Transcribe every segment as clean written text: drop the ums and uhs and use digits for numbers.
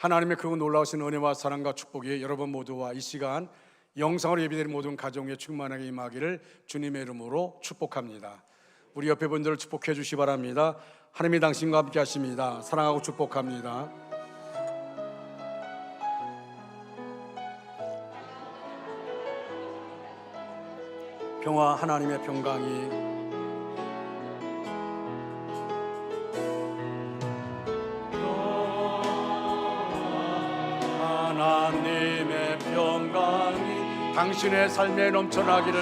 하나님의 그 놀라우신 은혜와 사랑과 축복이 여러분 모두와 이 시간 영상으로 예배드리는 모든 가정에 충만하게 임하기를 주님의 이름으로 축복합니다. 우리 옆에 분들을 축복해 주시기 바랍니다. 하나님이 당신과 함께 하십니다. 사랑하고 축복합니다. 평화 하나님의 평강이 하나님의 평강이 당신의 삶에 넘쳐나기를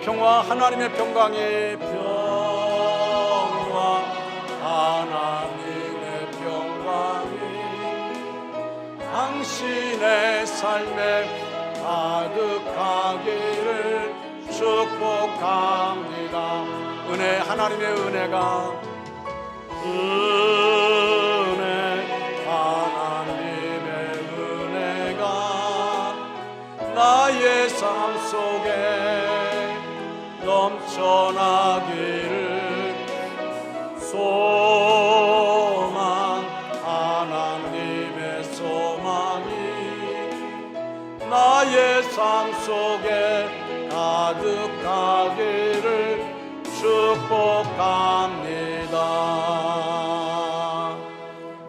평화 하나님의 평강이 평화 하나님의 평강이 당신의 삶에 가득하기를 축복합니다. 은혜 하나님의 은혜가 하나님의 은혜가 나의 삶 속에 넘쳐나기를 소망 하나님의 소망이 나의 삶 속에 가득하기를 축복합니다.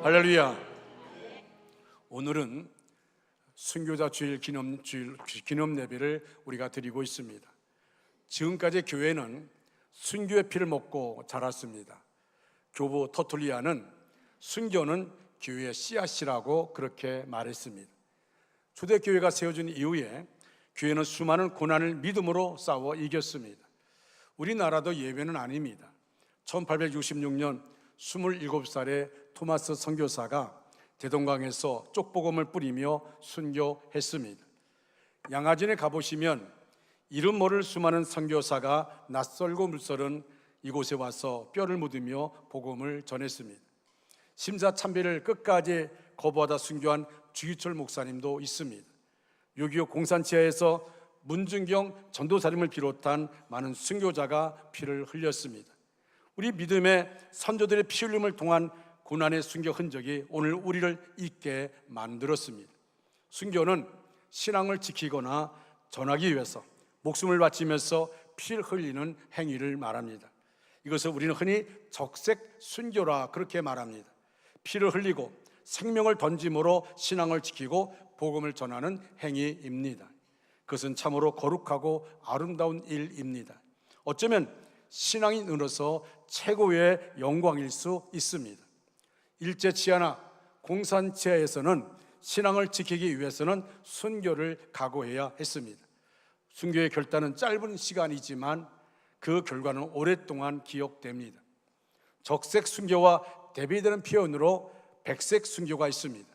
할렐루야. 오늘은 순교자 주일 기념 예배를 우리가 드리고 있습니다. 지금까지 교회는 순교의 피를 먹고 자랐습니다. 교부 터툴리아는 순교는 교회의 씨앗이라고 그렇게 말했습니다. 초대교회가 세워진 이후에 교회는 수많은 고난을 믿음으로 싸워 이겼습니다. 우리나라도 예외는 아닙니다. 1866년 27살의 토마스 선교사가 대동강에서 쪽복음을 뿌리며 순교했습니다. 양화진에 가보시면 이름 모를 수많은 선교사가 낯설고 물설은 이곳에 와서 뼈를 묻으며 복음을 전했습니다. 심사참배를 끝까지 거부하다 순교한 주기철 목사님도 있습니다. 6.25 공산치하에서 문준경 전도사님을 비롯한 많은 순교자가 피를 흘렸습니다. 우리 믿음의 선조들의 피 흘림을 통한 고난의 순교 흔적이 오늘 우리를 잊게 만들었습니다. 순교는 신앙을 지키거나 전하기 위해서 목숨을 바치면서 피를 흘리는 행위를 말합니다. 이것을 우리는 흔히 적색 순교라 그렇게 말합니다. 피를 흘리고 생명을 던짐으로 신앙을 지키고 복음을 전하는 행위입니다. 그것은 참으로 거룩하고 아름다운 일입니다. 어쩌면 신앙인으로서 최고의 영광일 수 있습니다. 일제치하나 공산치하에서는 신앙을 지키기 위해서는 순교를 각오해야 했습니다. 순교의 결단은 짧은 시간이지만 그 결과는 오랫동안 기억됩니다. 적색 순교와 대비되는 표현으로 백색 순교가 있습니다.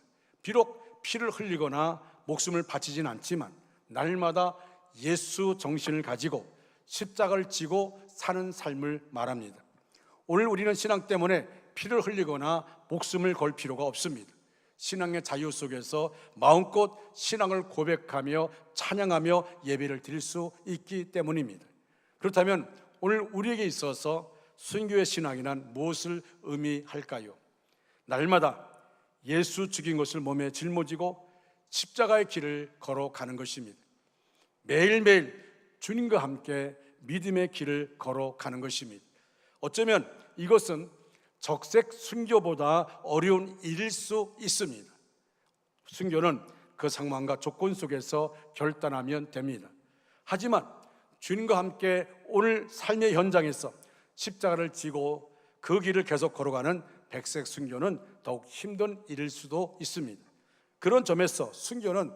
비록 피를 흘리거나 목숨을 바치진 않지만 날마다 예수 정신을 가지고 십자가를 지고 사는 삶을 말합니다. 오늘 우리는 신앙 때문에 피를 흘리거나 목숨을 걸 필요가 없습니다. 신앙의 자유 속에서 마음껏 신앙을 고백하며 찬양하며 예배를 드릴 수 있기 때문입니다. 그렇다면 오늘 우리에게 있어서 순교의 신앙이란 무엇을 의미할까요? 날마다 예수 죽인 것을 몸에 짊어지고 십자가의 길을 걸어가는 것입니다. 매일매일 주님과 함께 믿음의 길을 걸어가는 것입니다. 어쩌면 이것은 적색 순교보다 어려운 일일 수 있습니다. 순교는 그 상황과 조건 속에서 결단하면 됩니다. 하지만 주님과 함께 오늘 삶의 현장에서 십자가를 지고 그 길을 계속 걸어가는 백색 순교는 더욱 힘든 일일 수도 있습니다. 그런 점에서 순교는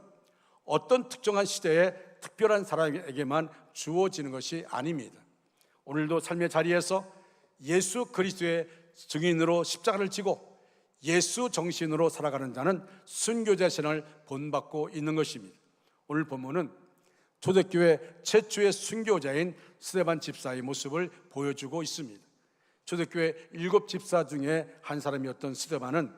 어떤 특정한 시대에 특별한 사람에게만 주어지는 것이 아닙니다. 오늘도 삶의 자리에서 예수 그리스도의 증인으로 십자가를 지고 예수 정신으로 살아가는 자는 순교자 신앙을 본받고 있는 것입니다. 오늘 본문은 초대교회 최초의 순교자인 스데반 집사의 모습을 보여주고 있습니다. 초대교회 7 집사 중에 한 사람이었던 스데반은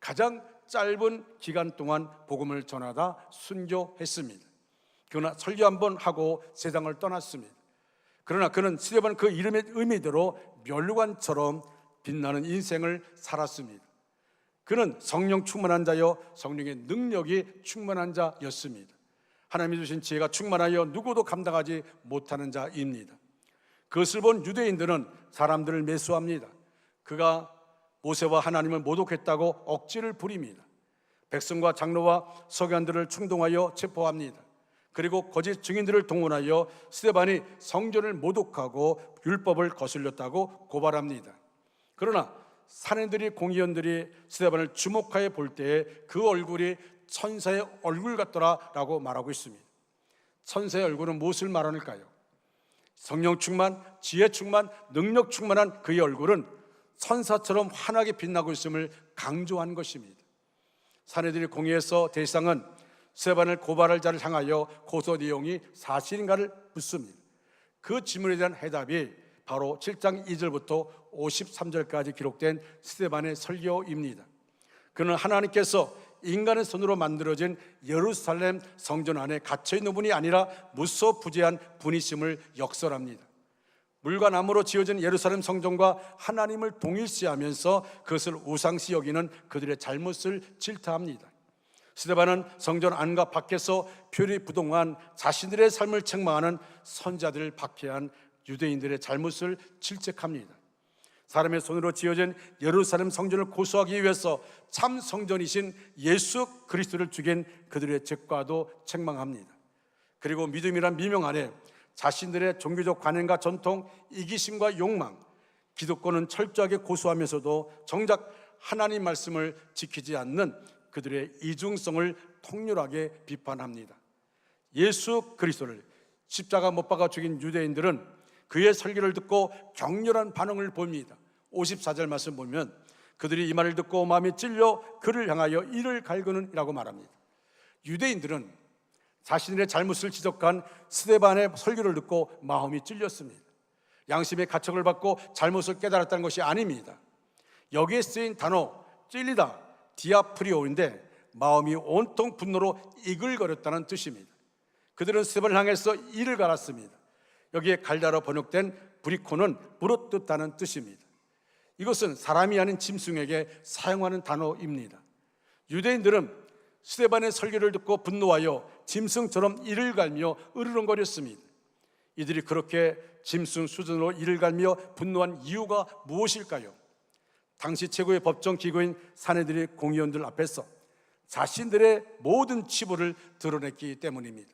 가장 짧은 기간 동안 복음을 전하다 순교했습니다. 그러나 설교 한번 하고 세상을 떠났습니다. 그러나 그는 스데반 그 이름의 의미대로 멸관처럼 빛나는 인생을 살았습니다. 그는 성령 충만한 자여 성령의 능력이 충만한 자였습니다. 하나님이 주신 지혜가 충만하여 누구도 감당하지 못하는 자입니다. 그것을 본 유대인들은 사람들을 매수합니다. 그가 모세와 하나님을 모독했다고 억지를 부립니다. 백성과 장로와 서기관들을 충동하여 체포합니다. 그리고 거짓 증인들을 동원하여 스데반이 성전을 모독하고 율법을 거슬렸다고 고발합니다. 그러나 사내들이 공의원들이 스데반을 주목하여 볼 때에 그 얼굴이 천사의 얼굴 같더라라고 말하고 있습니다. 천사의 얼굴은 무엇을 말하는가요? 성령 충만, 지혜 충만, 능력 충만한 그의 얼굴은 천사처럼 환하게 빛나고 있음을 강조한 것입니다. 사내들이 공의해서 대상은 스데반을 고발할 자를 향하여 고소 내용이 사실인가를 묻습니다. 그 질문에 대한 해답이 바로 7장 2절부터 53절까지 기록된 스데반의 설교입니다. 그는 하나님께서 인간의 손으로 만들어진 예루살렘 성전 안에 갇혀있는 분이 아니라 무소부재한 분이심을 역설합니다. 물과 나무로 지어진 예루살렘 성전과 하나님을 동일시하면서 그것을 우상시 여기는 그들의 잘못을 질타합니다. 스데반은 성전 안과 밖에서 표리부동한 자신들의 삶을 책망하는 선자들을 박해한 유대인들의 잘못을 질책합니다. 사람의 손으로 지어진 예루살렘 성전을 고소하기 위해서 참 성전이신 예수 그리스도를 죽인 그들의 죄과도 책망합니다. 그리고 믿음이란 미명 아래 자신들의 종교적 관행과 전통, 이기심과 욕망, 기득권은 철저하게 고수하면서도 정작 하나님 말씀을 지키지 않는 그들의 이중성을 통렬하게 비판합니다. 예수 그리스도를 십자가 못 박아 죽인 유대인들은 그의 설교를 듣고 격렬한 반응을 보입니다. 54절 말씀 보면 그들이 이 말을 듣고 마음이 찔려 그를 향하여 이를 갈구는 이라고 말합니다. 유대인들은 자신들의 잘못을 지적한 스데반의 설교를 듣고 마음이 찔렸습니다. 양심의 가책을 받고 잘못을 깨달았다는 것이 아닙니다. 여기에 쓰인 단어 찔리다, 디아프리오인데 마음이 온통 분노로 이글거렸다는 뜻입니다. 그들은 스데반을 향해서 이를 갈았습니다. 여기에 갈다로 번역된 브리코는 물어뜯다는 뜻입니다. 이것은 사람이 아닌 짐승에게 사용하는 단어입니다. 유대인들은 스데반의 설교를 듣고 분노하여 짐승처럼 이를 갈며 으르렁거렸습니다. 이들이 그렇게 짐승 수준으로 이를 갈며 분노한 이유가 무엇일까요? 당시 최고의 법정 기구인 사내들의 공의원들 앞에서 자신들의 모든 치부를 드러냈기 때문입니다.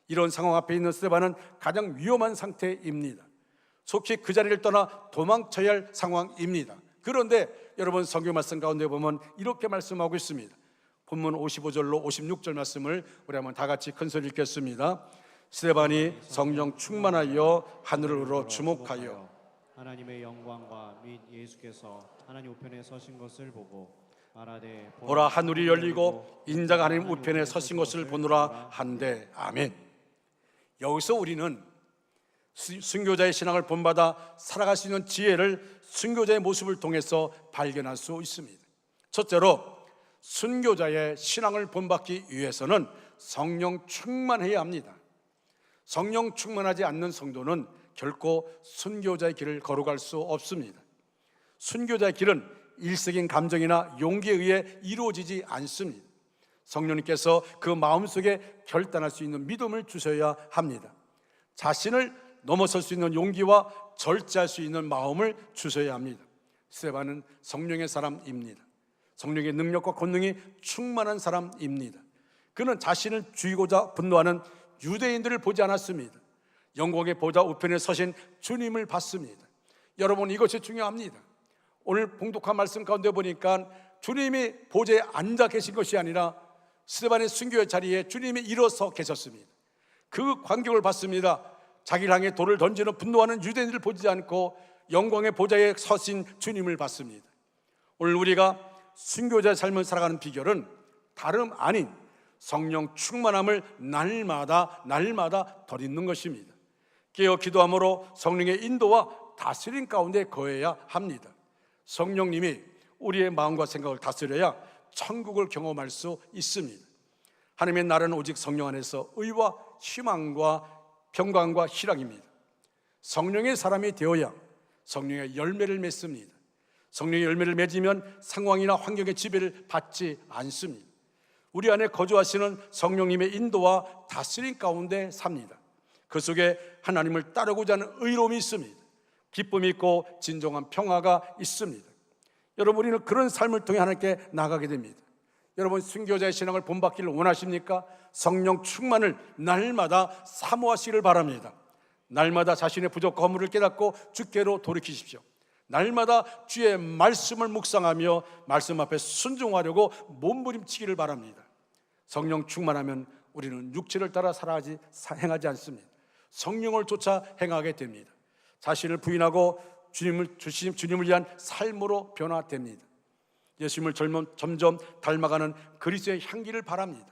이런 상황 앞에 있는 스데반은 가장 위험한 상태입니다. 속히 그 자리를 떠나 도망쳐야 할 상황입니다. 그런데 여러분 성경 말씀 가운데 보면 이렇게 말씀하고 있습니다. 본문 55절로 56절 말씀을 우리 한번 다 같이 큰 소리 읽겠습니다. 스데반이 성령 충만하여 하늘으로 주목하여 하나님의 영광과 및 예수께서 하나님 우편에 서신 것을 보고 말하되 보라 하늘이 열리고 인자가 하나님 우편에 서신 것을 보노라 한데 아멘. 여기서 우리는 순교자의 신앙을 본받아 살아갈 수 있는 지혜를 순교자의 모습을 통해서 발견할 수 있습니다. 첫째로 순교자의 신앙을 본받기 위해서는 성령 충만해야 합니다. 성령 충만하지 않는 성도는 결코 순교자의 길을 걸어갈 수 없습니다. 순교자의 길은 일색인 감정이나 용기에 의해 이루어지지 않습니다. 성령님께서 그 마음속에 결단할 수 있는 믿음을 주셔야 합니다. 자신을 넘어설 수 있는 용기와 절제할 수 있는 마음을 주셔야 합니다. 스데반은 성령의 사람입니다. 성령의 능력과 권능이 충만한 사람입니다. 그는 자신을 죽이고자 분노하는 유대인들을 보지 않았습니다. 영광의 보좌 우편에 서신 주님을 봤습니다. 여러분, 이것이 중요합니다. 오늘 봉독한 말씀 가운데 보니까 주님이 보좌에 앉아 계신 것이 아니라 스데반의 순교의 자리에 주님이 일어서 계셨습니다. 그 광경을 봤습니다. 자기를 향해 돌을 던지는 분노하는 유대인들을 보지 않고 영광의 보좌에 서신 주님을 봤습니다. 오늘 우리가 순교자의 삶을 살아가는 비결은 다름 아닌 성령 충만함을 날마다 덧입는 것입니다. 깨어 기도함으로 성령의 인도와 다스림 가운데 거해야 합니다. 성령님이 우리의 마음과 생각을 다스려야 천국을 경험할 수 있습니다. 하나님의 나라는 오직 성령 안에서 의와 희망과 평강과 희락입니다. 성령의 사람이 되어야 성령의 열매를 맺습니다. 성령의 열매를 맺으면 상황이나 환경의 지배를 받지 않습니다. 우리 안에 거주하시는 성령님의 인도와 다스림 가운데 삽니다. 그 속에 하나님을 따르고자 하는 의로움이 있습니다. 기쁨이 있고 진정한 평화가 있습니다. 여러분, 우리는 그런 삶을 통해 하나님께 나가게 됩니다. 여러분, 순교자의 신앙을 본받기를 원하십니까? 성령 충만을 날마다 사모하시기를 바랍니다. 날마다 자신의 부족과 허물을 깨닫고 주께로 돌이키십시오. 날마다 주의 말씀을 묵상하며 말씀 앞에 순종하려고 몸부림치기를 바랍니다. 성령 충만하면 우리는 육체를 따라 행하지 않습니다. 성령을 쫓아 행하게 됩니다. 자신을 부인하고 주님을 위한 삶으로 변화됩니다. 예수님을 점점 닮아가는 그리스도의 향기를 바랍니다.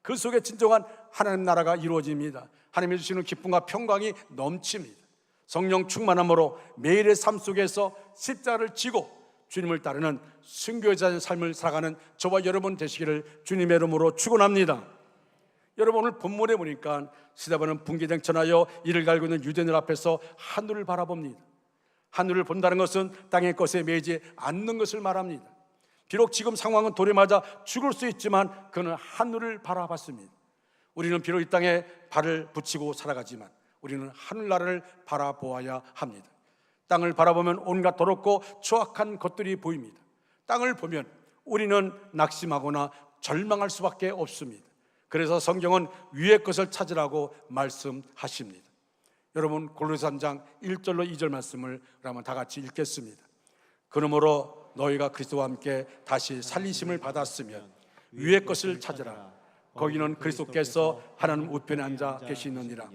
그 속에 진정한 하나님 나라가 이루어집니다. 하나님이 주시는 기쁨과 평강이 넘칩니다. 성령 충만함으로 매일의 삶 속에서 십자가를 지고 주님을 따르는 순교자의 삶을 살아가는 저와 여러분 되시기를 주님의 이름으로 축원합니다. 여러분, 오늘 본문에 보니까 스데반은 분기댕천하여 이를 갈고 있는 유대인들 앞에서 하늘을 바라봅니다. 하늘을 본다는 것은 땅의 것에 매이지 않는 것을 말합니다. 비록 지금 상황은 돌에 맞아 죽을 수 있지만 그는 하늘을 바라봤습니다. 우리는 비록 이 땅에 발을 붙이고 살아가지만 우리는 하늘나라를 바라보아야 합니다. 땅을 바라보면 온갖 더럽고 추악한 것들이 보입니다. 땅을 보면 우리는 낙심하거나 절망할 수밖에 없습니다. 그래서 성경은 위의 것을 찾으라고 말씀하십니다. 여러분, 골로새 3장 1절로 2절 말씀을 한번 다 같이 읽겠습니다. 그러므로 너희가 그리스도와 함께 다시 살리심을 받았으면 위의 것을 찾으라. 거기는 그리스도께서 하나님 우편에 앉아 계시느니라.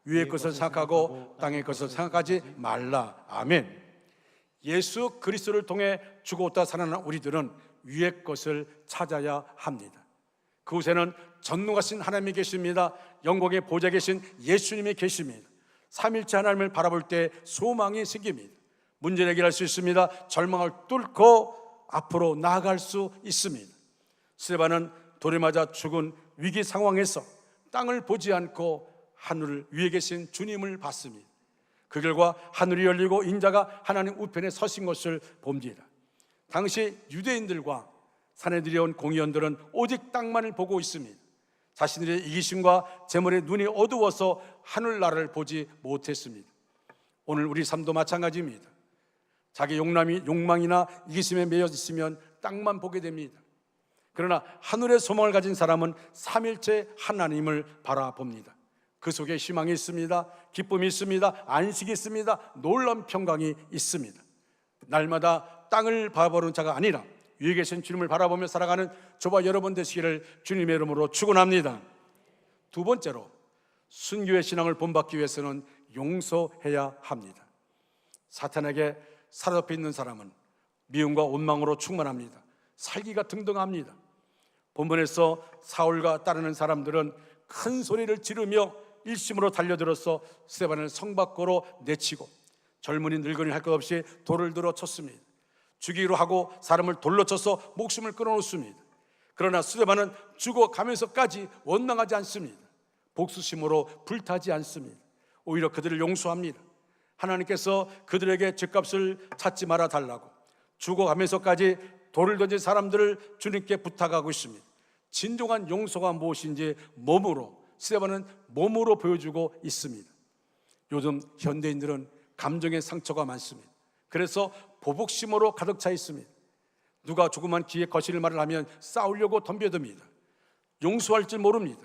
위의 것을 생각하고 땅의 것을 생각하지 말라. 아멘. 예수 그리스도를 통해 죽었다 살아난 우리들은 위의 것을 찾아야 합니다. 그곳에는 전능하신 하나님이 계십니다. 영광의 보좌에 계신 예수님이 계십니다. 삼일체 하나님을 바라볼 때 소망이 생깁니다. 문제를 해결할 수 있습니다. 절망을 뚫고 앞으로 나아갈 수 있습니다. 스데반은 돌에 맞아 죽은 위기 상황에서 땅을 보지 않고 하늘 위에 계신 주님을 봤습니다. 그 결과 하늘이 열리고 인자가 하나님 우편에 서신 것을 봅니다. 당시 유대인들과 사내들이 온 공의원들은 오직 땅만을 보고 있습니다. 자신들의 이기심과 재물의 눈이 어두워서 하늘나라를 보지 못했습니다. 오늘 우리 삶도 마찬가지입니다. 자기 욕망이나 이기심에 매여 있으면 땅만 보게 됩니다. 그러나 하늘의 소망을 가진 사람은 삼일체 하나님을 바라봅니다. 그 속에 희망이 있습니다. 기쁨이 있습니다. 안식이 있습니다. 놀라운 평강이 있습니다. 날마다 땅을 바라보는 자가 아니라 위에 계신 주님을 바라보며 살아가는 저와 여러분 되시기를 주님의 이름으로 축원합니다. 두 번째로, 순교의 신앙을 본받기 위해서는 용서해야 합니다. 사탄에게 사로잡혀 있는 사람은 미움과 원망으로 충만합니다. 살기가 등등합니다. 본문에서 사울과 따르는 사람들은 큰 소리를 지르며 일심으로 달려들어서 스데반을 성 밖으로 내치고 젊은이 늙은이 할 것 없이 돌을 들어 쳤습니다. 죽이기로 하고 사람을 돌로 쳐서 목숨을 끊어놓습니다. 그러나 스데반은 죽어가면서까지 원망하지 않습니다. 복수심으로 불타지 않습니다. 오히려 그들을 용서합니다. 하나님께서 그들에게 죗값을 찾지 말아 달라고 죽어가면서까지 돌을 던진 사람들을 주님께 부탁하고 있습니다. 진정한 용서가 무엇인지 스데반은 몸으로 보여주고 있습니다. 요즘 현대인들은 감정의 상처가 많습니다. 그래서 보복심으로 가득 차 있습니다. 누가 조그만 기회 거실 말을 하면 싸우려고 덤벼듭니다. 용서할 줄 모릅니다.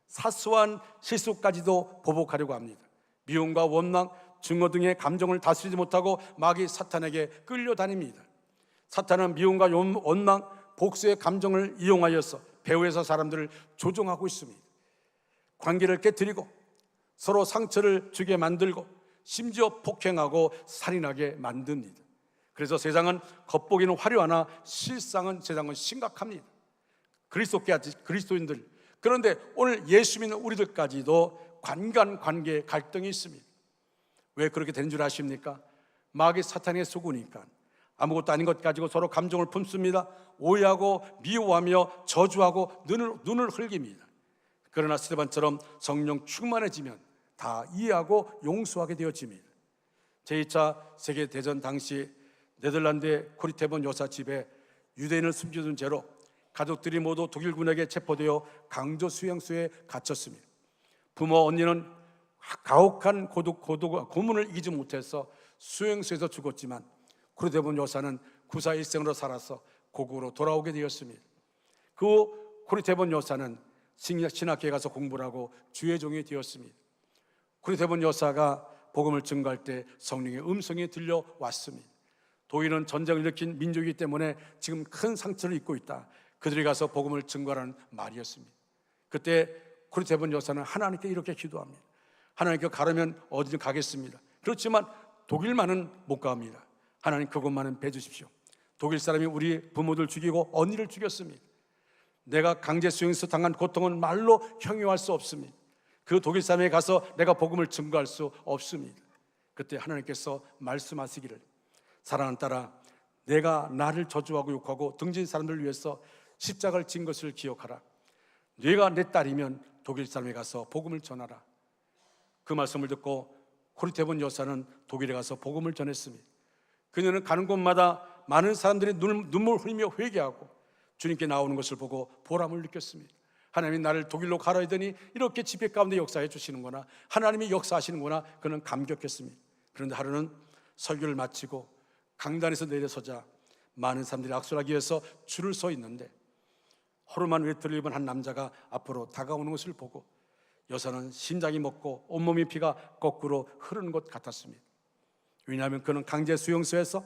사소한 실수까지도 보복하려고 합니다. 미움과 원망, 증오 등의 감정을 다스리지 못하고 마귀 사탄에게 끌려다닙니다. 사탄은 미움과 원망, 복수의 감정을 이용하여서 배후에서 사람들을 조종하고 있습니다. 관계를 깨뜨리고 서로 상처를 주게 만들고 심지어 폭행하고 살인하게 만듭니다. 그래서 겉보기는 화려하나 실상은 세상은 심각합니다. 그리스도인들, 그런데 오늘 예수 믿는 우리들까지도 관계 갈등이 있습니다. 왜 그렇게 된 줄 아십니까? 마귀 사탄에 속으니까 아무것도 아닌 것 가지고 서로 감정을 품습니다. 오해하고 미워하며 저주하고 눈을 흘깁니다. 그러나 스데반처럼 성령 충만해지면 다 이해하고 용서하게 되어집니다. 제2차 세계대전 당시 네덜란드의 코리테본 여사 집에 유대인을 숨겨둔 죄로 가족들이 모두 독일군에게 체포되어 강조 수용소에 갇혔습니다. 부모 언니는 가혹한 고문을 이기지 못해서 수용소에서 죽었지만 코리테본 여사는 구사일생으로 살아서 고국으로 돌아오게 되었습니다. 그 후 코리테본 여사는 신학교에 가서 공부를 하고 주의 종이 되었습니다. 코리테본 여사가 복음을 증거할 때 성령의 음성이 들려왔습니다. 독일은 전쟁을 일으킨 민족이기 때문에 지금 큰 상처를 입고 있다. 그들이 가서 복음을 증거하라는 말이었습니다. 그때 코리테본 여사는 하나님께 이렇게 기도합니다. 하나님께 가려면 어디든 가겠습니다. 그렇지만 독일만은 못 갑니다. 하나님 그곳만은 배주십시오. 독일 사람이 우리 부모들 죽이고 언니를 죽였습니다. 내가 강제 수용소 당한 고통은 말로 형용할 수 없습니다. 그 독일 사람에 가서 내가 복음을 증거할 수 없습니다. 그때 하나님께서 말씀하시기를, 사랑하는 딸아, 내가 나를 저주하고 욕하고 등진 사람들을 위해서 십자가를 진 것을 기억하라. 네가 내 딸이면 독일 사람에 가서 복음을 전하라. 그 말씀을 듣고 코리테본 여사는 독일에 가서 복음을 전했습니다. 그녀는 가는 곳마다 많은 사람들이 눈물 흘리며 회개하고 주님께 나오는 것을 보고 보람을 느꼈습니다. 하나님이 나를 독일로 가라야 되니 이렇게 집회 가운데 역사해 주시는구나, 하나님이 역사하시는구나, 그는 감격했습니다. 그런데 하루는 설교를 마치고 강단에서 내려서자 많은 사람들이 악수를 하기 위해서 줄을 서 있는데 허름한 외투를 입은 한 남자가 앞으로 다가오는 것을 보고 여사는 심장이 멎고 온몸이 피가 거꾸로 흐르는 것 같았습니다. 왜냐하면 그는 강제 수용소에서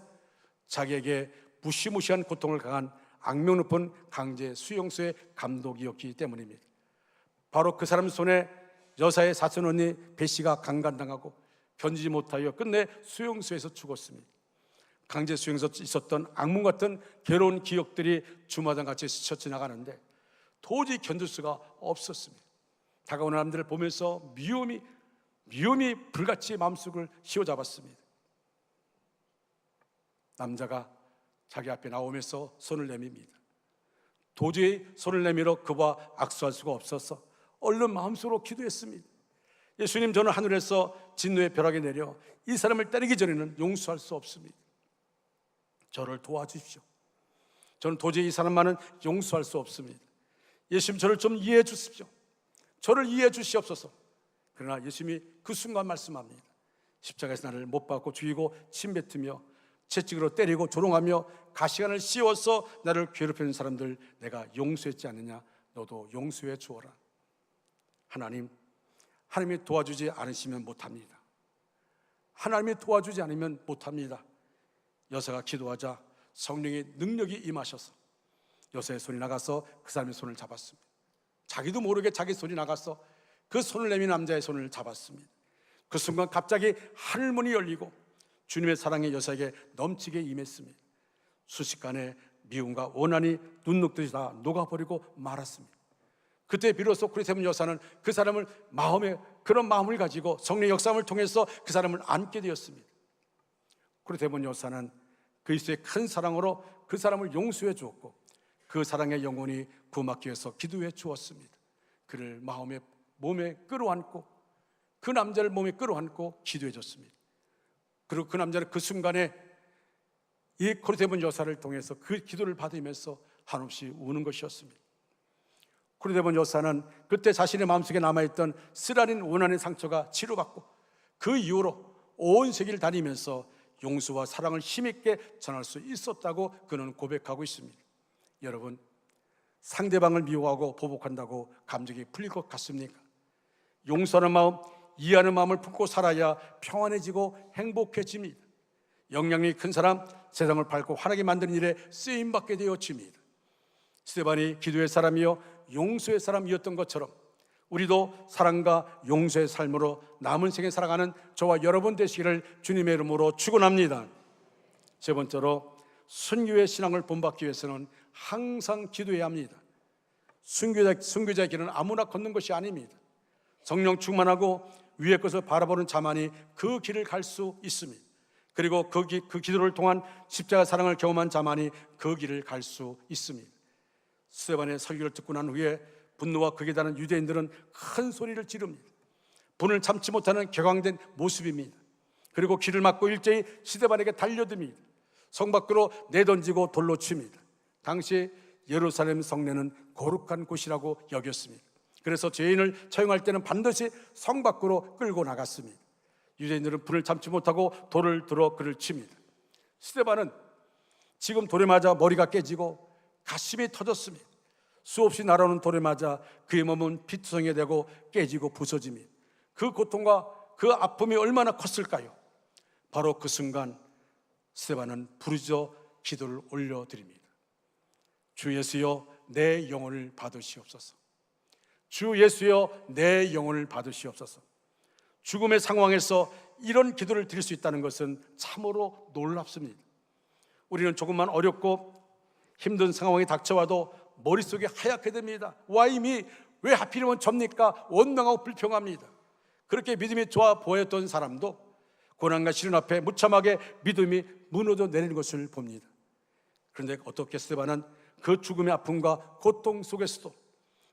자기에게 무시무시한 고통을 강한 악명 높은 강제 수용소의 감독이었기 때문입니다. 바로 그 사람 손에 여사의 사촌 언니 배씨가 강간당하고 견디지 못하여 끝내 수용소에서 죽었습니다. 강제 수용소에 있었던 악몽 같은 괴로운 기억들이 주마등같이 스쳐 지나가는데 도저히 견딜 수가 없었습니다. 다가오는 사람들을 보면서 미움이 불같이 마음속을 휘어잡았습니다. 남자가 자기 앞에 나오면서 손을 내밉니다. 도저히 손을 내밀어 그와 악수할 수가 없어서 얼른 마음속으로 기도했습니다. 예수님, 저는 하늘에서 진노의 벼락이 내려 이 사람을 때리기 전에는 용서할 수 없습니다. 저를 도와주십시오. 저는 도저히 이 사람만은 용서할 수 없습니다. 예수님, 저를 좀 이해해 주십시오. 저를 이해해 주시옵소서. 그러나 예수님이 그 순간 말씀합니다. 십자가에서 나를 못 박고 죽이고 침뱉으며 채찍으로 때리고 조롱하며 가시관을 씌워서 나를 괴롭히는 사람들 내가 용서했지 않느냐? 너도 용서해 주어라. 하나님이 도와주지 않으시면 못합니다. 하나님이 도와주지 않으면 못합니다. 여사가 기도하자 성령의 능력이 임하셔서 여사의 손이 나가서 그 사람의 손을 잡았습니다. 자기도 모르게 자기 손이 나가서 그 손을 내민 남자의 손을 잡았습니다. 그 순간 갑자기 하늘문이 열리고 주님의 사랑이 여사에게 넘치게 임했습니다. 순식간에 미움과 원한이 눈 녹듯이 다 녹아버리고 말았습니다. 그때 비로소 코리테본 여사는 그 사람을 그런 마음을 가지고 성령의 역사를 통해서 그 사람을 안게 되었습니다. 코리테본 여사는 그리스도의 큰 사랑으로 그 사람을 용서해 주었고 그 사랑의 영혼이 구원받기 위해서 기도해 주었습니다. 그를 몸에 끌어안고 그 남자를 몸에 끌어안고 기도해 줬습니다. 그리고 그 남자는 그 순간에 이 코리테본 여사를 통해서 그 기도를 받으면서 한없이 우는 것이었습니다. 코리테본 여사는 그때 자신의 마음속에 남아있던 쓰라린 원한의 상처가 치료받고 그 이후로 온 세계를 다니면서 용서와 사랑을 힘있게 전할 수 있었다고 그는 고백하고 있습니다. 여러분, 상대방을 미워하고 보복한다고 감정이 풀릴 것 같습니까? 용서하는 마음, 이해하는 마음을 품고 살아야 평안해지고 행복해집니다. 영향력이 큰 사람, 세상을 밝고 환하게 만드는 일에 쓰임받게 되어집니다. 스데반이 기도의 사람이요 용서의 사람이었던 것처럼 우리도 사랑과 용서의 삶으로 남은 생에 살아가는 저와 여러분 되시기를 주님의 이름으로 축원합니다. 세 번째로, 순교의 신앙을 본받기 위해서는 항상 기도해야 합니다. 순교자의 길은 아무나 걷는 것이 아닙니다. 성령 충만하고 위의 것을 바라보는 자만이 그 길을 갈 수 있습니다. 그리고 그 기도를 통한 십자가 사랑을 경험한 자만이 그 길을 갈 수 있습니다. 스데반의 설교를 듣고 난 후에 분노와 극에 달한 유대인들은 큰 소리를 지릅니다. 분을 참지 못하는 격앙된 모습입니다. 그리고 길을 막고 일제히 스데반에게 달려듭니다. 성 밖으로 내던지고 돌로 칩니다. 당시 예루살렘 성내는 거룩한 곳이라고 여겼습니다. 그래서 죄인을 처형할 때는 반드시 성 밖으로 끌고 나갔습니다. 유대인들은 불을 참지 못하고 돌을 들어 그를 칩니다. 스데반은 지금 돌에 맞아 머리가 깨지고 가슴이 터졌습니다. 수없이 날아오는 돌에 맞아 그의 몸은 피투성이 되고 깨지고 부서집니다. 그 고통과 그 아픔이 얼마나 컸을까요? 바로 그 순간 스데반은 부르짖어 기도를 올려드립니다. 주 예수여 내 영혼을 받으시옵소서. 주 예수여 내 영혼을 받으시옵소서. 죽음의 상황에서 이런 기도를 드릴 수 있다는 것은 참으로 놀랍습니다. 우리는 조금만 어렵고 힘든 상황이 닥쳐와도 머릿속이 하얗게 됩니다. 와임이 왜 하필이면 접니까? 원망하고 불평합니다. 그렇게 믿음이 좋아 보였던 사람도 고난과 시련 앞에 무참하게 믿음이 무너져 내리는 것을 봅니다. 그런데 어떻게 스데반은 그 죽음의 아픔과 고통 속에서도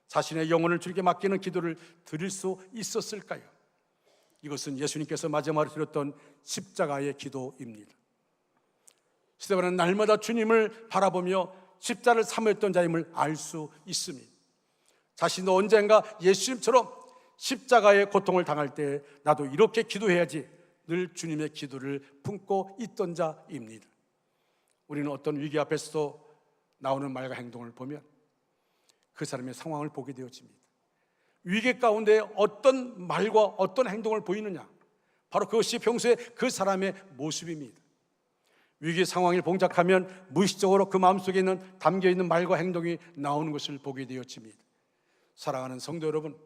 자신의 영혼을 주님께 맡기는 기도를 드릴 수 있었을까요? 이것은 예수님께서 마지막으로 드렸던 십자가의 기도입니다. 스데반은 날마다 주님을 바라보며 십자를 사모했던 자임을 알 수 있습니다. 자신도 언젠가 예수님처럼 십자가의 고통을 당할 때 나도 이렇게 기도해야지 늘 주님의 기도를 품고 있던 자입니다. 우리는 어떤 위기 앞에서도 나오는 말과 행동을 보면 그 사람의 상황을 보게 되어집니다. 위기 가운데 어떤 말과 어떤 행동을 보이느냐, 바로 그것이 평소에 그 사람의 모습입니다. 위기 상황을 봉착하면 무의식적으로 그 마음속에 담겨있는 말과 행동이 나오는 것을 보게 되어집니다. 사랑하는 성도 여러분,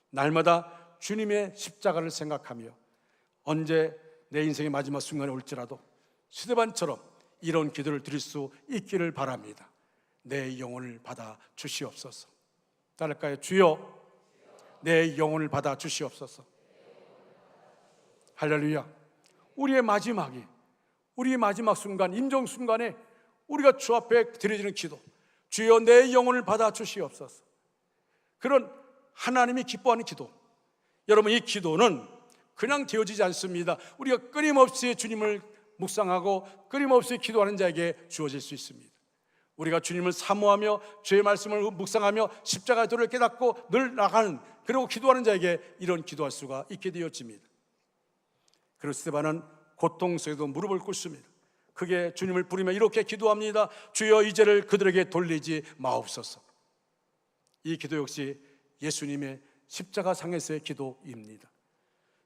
날마다 주님의 십자가를 생각하며 언제 내 인생의 마지막 순간에 올지라도 스데반처럼 이런 기도를 드릴 수 있기를 바랍니다. 내 영혼을 받아 주시옵소서. 따를까요? 주여 내 영혼을 받아 주시옵소서. 할렐루야. 우리의 마지막 순간, 임종 순간에 우리가 주 앞에 드려지는 기도, 주여 내 영혼을 받아 주시옵소서. 그런 하나님이 기뻐하는 기도, 여러분 이 기도는 그냥 되어지지 않습니다. 우리가 끊임없이 주님을 묵상하고 끊임없이 기도하는 자에게 주어질 수 있습니다. 우리가 주님을 사모하며 주의 말씀을 묵상하며 십자가의 도를 깨닫고 늘 나가는, 그리고 기도하는 자에게 이런 기도할 수가 있게 되어집니다. 그리고 스데반은 고통 속에도 무릎을 꿇습니다. 크게 주님을 부르며 이렇게 기도합니다. 주여 이 죄를 그들에게 돌리지 마옵소서. 이 기도 역시 예수님의 십자가상에서의 기도입니다.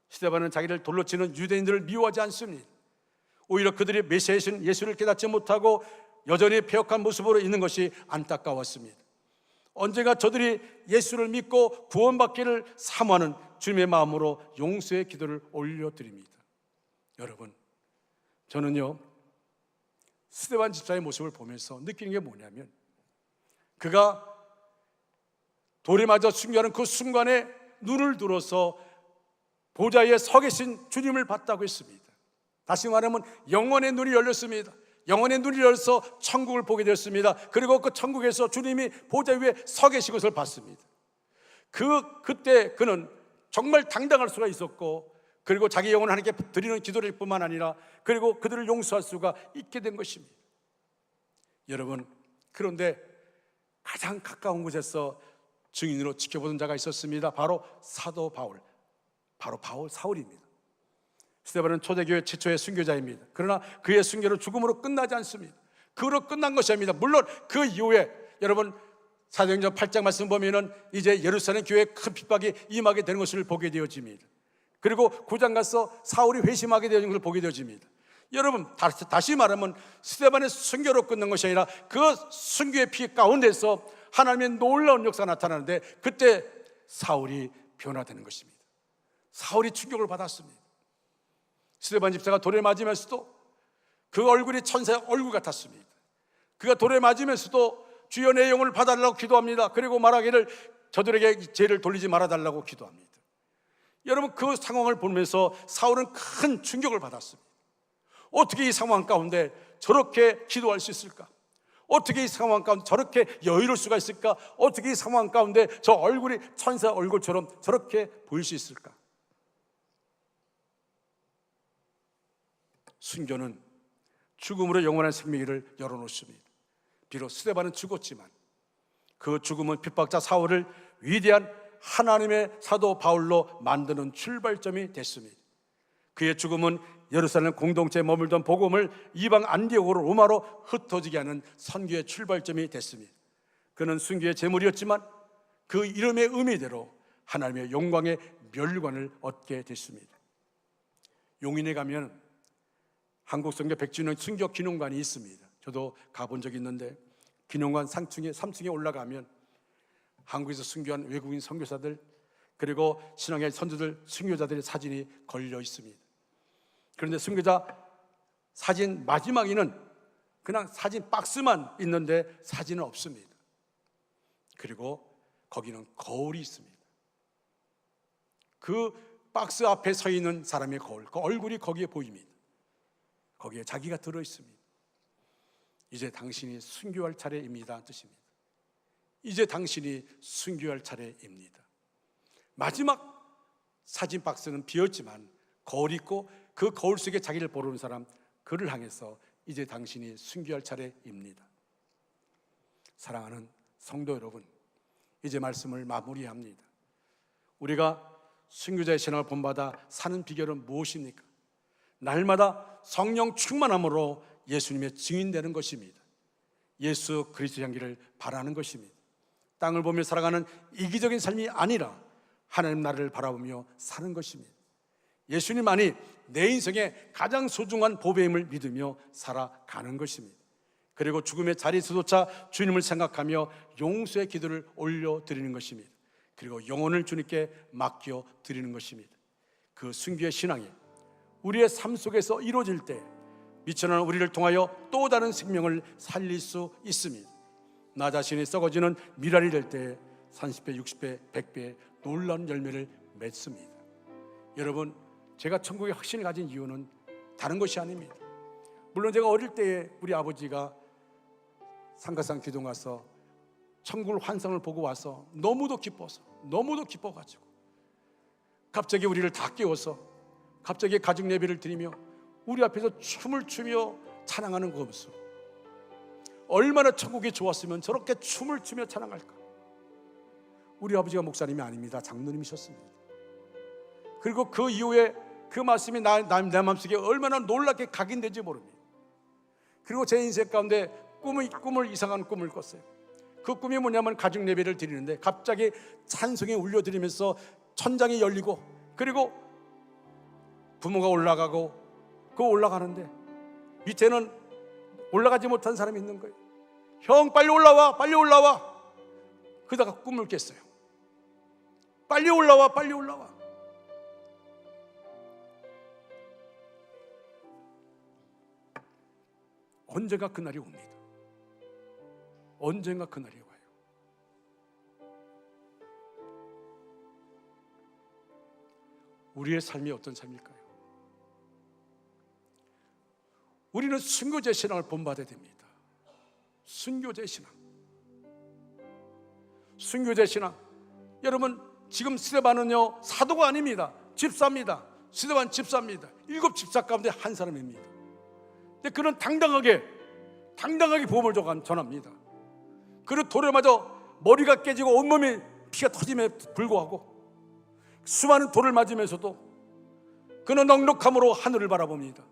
스데반은 자기를 돌로 치는 유대인들을 미워하지 않습니다. 오히려 그들이 메시아이신 예수를 깨닫지 못하고 여전히 패역한 모습으로 있는 것이 안타까웠습니다. 언젠가 저들이 예수를 믿고 구원받기를 사모하는 주님의 마음으로 용서의 기도를 올려드립니다. 여러분, 저는요 스데반 집사의 모습을 보면서 느끼는 게 뭐냐면, 그가 돌에 맞아 순교하는 그 순간에 눈을 들어서 보좌에 서 계신 주님을 봤다고 했습니다. 다시 말하면 영혼의 눈이 열렸습니다. 영혼의 눈이 열려서 천국을 보게 되었습니다. 그리고 그 천국에서 주님이 보좌 위에 서 계신 것을 봤습니다. 그때 그는 정말 당당할 수가 있었고, 그리고 자기 영혼을 하나님께 드리는 기도를 뿐만 아니라 그리고 그들을 용서할 수가 있게 된 것입니다. 여러분, 그런데 가장 가까운 곳에서 증인으로 지켜보던 자가 있었습니다. 바로 사도 바울, 사울입니다. 스데반은 초대교회 최초의 순교자입니다. 그러나 그의 순교는 죽음으로 끝나지 않습니다. 그로 끝난 것이 아닙니다. 물론 그 이후에 여러분 사도행전 8장 말씀 보면은 이제 예루살렘 교회에 큰 핍박이 임하게 되는 것을 보게 되어집니다. 그리고 9장 가서 사울이 회심하게 되는 것을 보게 되어집니다. 여러분, 다시 말하면 스데반의 순교로 끝난 것이 아니라 그 순교의 피 가운데서 하나님의 놀라운 역사가 나타나는데, 그때 사울이 변화되는 것입니다. 사울이 충격을 받았습니다. 스데반 집사가 돌에 맞으면서도 그 얼굴이 천사의 얼굴 같았습니다. 그가 돌에 맞으면서도 주여 내 영혼을 받아달라고 기도합니다. 그리고 말하기를 저들에게 죄를 돌리지 말아달라고 기도합니다. 여러분, 그 상황을 보면서 사울은 큰 충격을 받았습니다. 어떻게 이 상황 가운데 저렇게 기도할 수 있을까? 어떻게 이 상황 가운데 저렇게 여유로울 수가 있을까? 어떻게 이 상황 가운데 저 얼굴이 천사 얼굴처럼 저렇게 보일 수 있을까? 순교는 죽음으로 영원한 생명을 열어놓습니다. 비록 스데반은 죽었지만 그 죽음은 핍박자 사울을 위대한 하나님의 사도 바울로 만드는 출발점이 됐습니다. 그의 죽음은 예루살렘 공동체에 머물던 복음을 이방 안디옥으로 로마로 흩어지게 하는 선교의 출발점이 됐습니다. 그는 순교의 제물이었지만 그 이름의 의미대로 하나님의 영광의 멸관을 얻게 됐습니다. 용인에 가면 한국선교 100주년 순교 기념관이 있습니다. 저도 가본 적이 있는데 기념관 3층에 올라가면 한국에서 순교한 외국인 선교사들 그리고 신앙의 선조들, 순교자들의 사진이 걸려 있습니다. 그런데 순교자 사진 마지막에는 그냥 사진 박스만 있는데 사진은 없습니다. 그리고 거기는 거울이 있습니다. 그 박스 앞에 서 있는 사람의 거울, 그 얼굴이 거기에 보입니다. 거기에 자기가 들어 있습니다. 이제 당신이 순교할 차례입니다 뜻입니다. 이제 당신이 순교할 차례입니다. 마지막 사진 박스는 비었지만 거울이 있고 그 거울 속에 자기를 보는 사람, 그를 향해서 이제 당신이 순교할 차례입니다. 사랑하는 성도 여러분, 이제 말씀을 마무리합니다. 우리가 순교자의 신앙을 본받아 사는 비결은 무엇입니까? 날마다 성령 충만함으로 예수님의 증인되는 것입니다. 예수 그리스도 향기를 바라는 것입니다. 땅을 보며 살아가는 이기적인 삶이 아니라 하나님 나라를 바라보며 사는 것입니다. 예수님만이 내 인생의 가장 소중한 보배임을 믿으며 살아가는 것입니다. 그리고 죽음의 자리에서조차 주님을 생각하며 용서의 기도를 올려드리는 것입니다. 그리고 영혼을 주님께 맡겨드리는 것입니다. 그 순교의 신앙이 우리의 삶 속에서 이루어질 때 미천한 우리를 통하여 또 다른 생명을 살릴 수 있습니다. 나 자신이 썩어지는 미랄이 될 때 30배, 60배, 100배의 놀라운 열매를 맺습니다. 여러분, 제가 천국의 확신을 가진 이유는 다른 것이 아닙니다. 물론 제가 어릴 때에 우리 아버지가 상가산 기도 가서 천국을 환상을 보고 와서 너무도 기뻐가지고 갑자기 우리를 다 깨워서 갑자기 가족 예배를 드리며 우리 앞에서 춤을 추며 찬양하는 그 모습, 얼마나 천국이 좋았으면 저렇게 춤을 추며 찬양할까. 우리 아버지가 목사님이 아닙니다. 장로님이셨습니다. 그리고 그 이후에 그 말씀이 내 마음속에 얼마나 놀랍게 각인된지 모릅니다. 그리고 제 인생 가운데 이상한 꿈을 꿨어요. 그 꿈이 뭐냐면 가족 예배를 드리는데 갑자기 찬송이 울려드리면서 천장이 열리고 그리고 부모가 올라가고 그 올라가는데 밑에는 올라가지 못한 사람이 있는 거예요. 형 빨리 올라와, 빨리 올라와. 그러다가 꿈을 깼어요. 빨리 올라와, 빨리 올라와. 언젠가 그날이 옵니다. 언젠가 그날이 와요. 우리의 삶이 어떤 삶일까요? 우리는 순교제 신앙을 본받아야 됩니다. 순교제 신앙. 순교제 신앙. 여러분, 지금 스데반은요 사도가 아닙니다. 집사입니다. 스데반 집사입니다. 7 집사 가운데 한 사람입니다. 근데 그는 당당하게 복음을 전합니다. 그는 돌에 맞아 머리가 깨지고 온몸이 피가 터짐에 불구하고 수많은 돌을 맞으면서도 그는 넉넉함으로 하늘을 바라봅니다.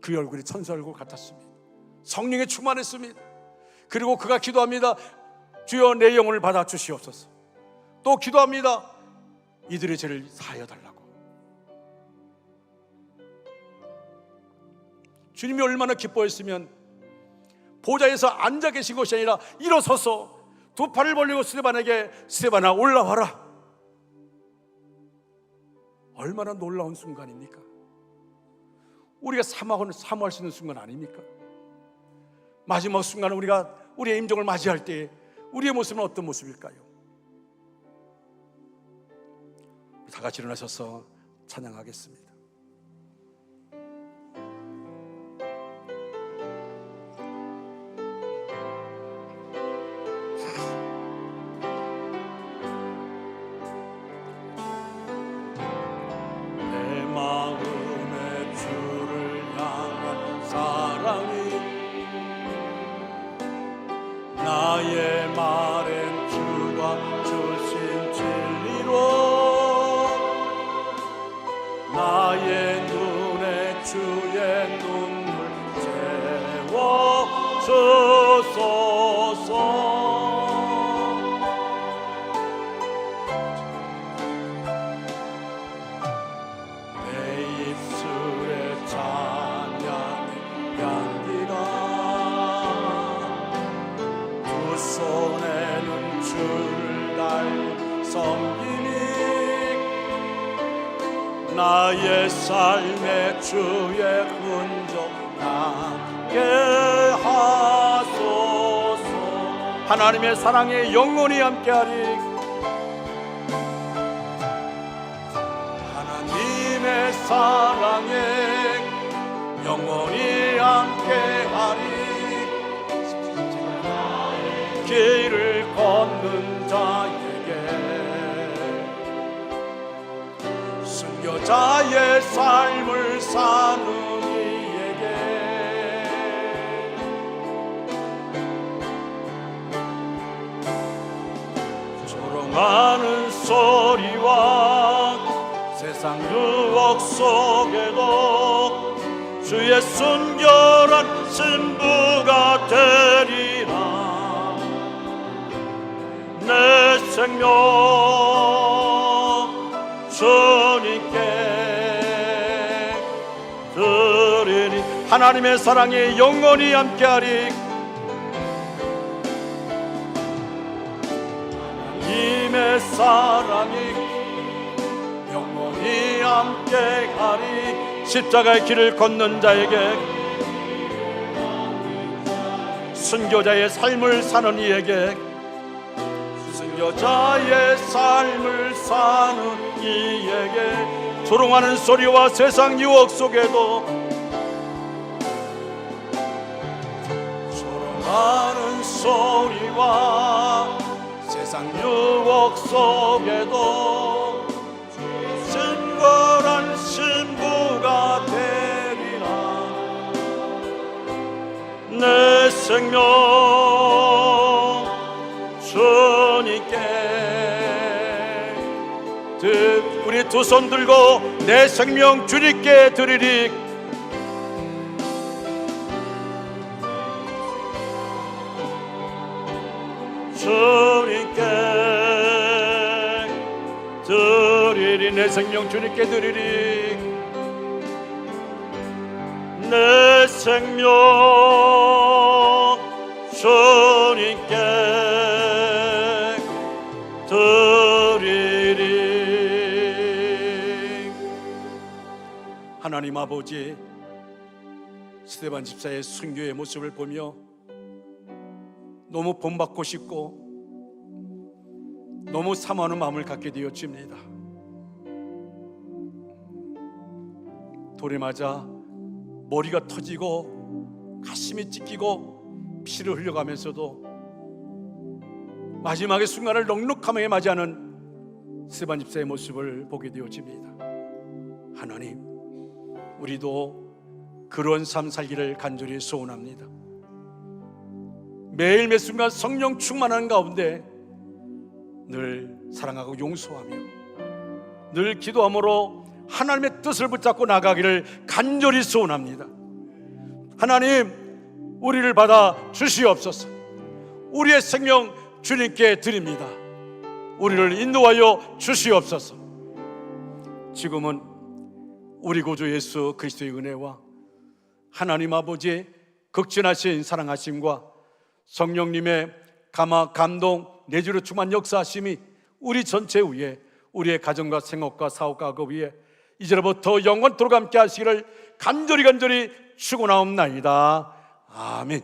그 얼굴이 천사 얼굴 같았습니다. 성령에 충만했습니다. 그리고 그가 기도합니다. 주여 내 영혼을 받아 주시옵소서. 또 기도합니다. 이들의 죄를 사하여 달라고. 주님이 얼마나 기뻐했으면 보좌에서 앉아 계신 것이 아니라 일어서서 두 팔을 벌리고 스데반에게 스데반아 올라와라. 얼마나 놀라운 순간입니까? 우리가 사모할 수 있는 순간 아닙니까? 마지막 순간은 우리가 우리의 임종을 맞이할 때 우리의 모습은 어떤 모습일까요? 다 같이 일어나셔서 찬양하겠습니다. 내 마음의 주를 향한 나의 말엔 주가 주신 진리로 나의 눈에 주의 눈물 채워주소서. 내 입술에 찬양의 향기가 두 손에는 주를 달리 섬기니 나의 삶에 주의 흔적 나게 하소서. 하나님의 사랑에 영원히 함께하리. 하나님의 사랑에 영원히 함께하리. 길을 걷는 자에게 순교자의 삶을 사는 이에게 조롱하는 소리와 세상 유혹 속에도 주의 순결한 신부가 되리라. 내 생명 주님께 드리니 하나님의 사랑이 영원히 함께하리. 하나님의 사랑이 영원히 함께하리. 십자가의 길을 걷는 자에게 순교자의 삶을 사는 이에게 순교자의 삶을 사는 이에게 조롱하는 소리와 세상 유혹 속에도 조롱하는 소리와 세상 유혹 속에도 진실한 신부가 되리라. 내 생명 주님께 우리 두 손 들고 내 생명 주님께 드리리. 주님께 드리리. 내 생명 주님께 드리리. 내 생명 주님께 드리리. 하나님 아버지, 스데반 집사의 순교의 모습을 보며 너무 본받고 싶고 너무 사모하는 마음을 갖게 되어집니다. 돌에 맞아 머리가 터지고 가슴이 찢기고 피를 흘려가면서도 마지막의 순간을 넉넉함에 맞이하는 스데반 집사의 모습을 보게 되어집니다. 하나님, 우리도 그런 삶 살기를 간절히 소원합니다. 매일 매 순간 성령 충만한 가운데 늘 사랑하고 용서하며 늘 기도함으로 하나님의 뜻을 붙잡고 나가기를 간절히 소원합니다. 하나님, 우리를 받아 주시옵소서. 우리의 생명 주님께 드립니다. 우리를 인도하여 주시옵소서. 지금은 우리 구주 예수 그리스도의 은혜와 하나님 아버지의 극진하신 사랑하심과 성령님의 감화, 감동, 내주로 충만 역사하심이 우리 전체 위에, 우리의 가정과 생업과 사업과 그 위에 이제로부터 영원토록 함께 하시기를 간절히 축원하옵나이다. 아멘.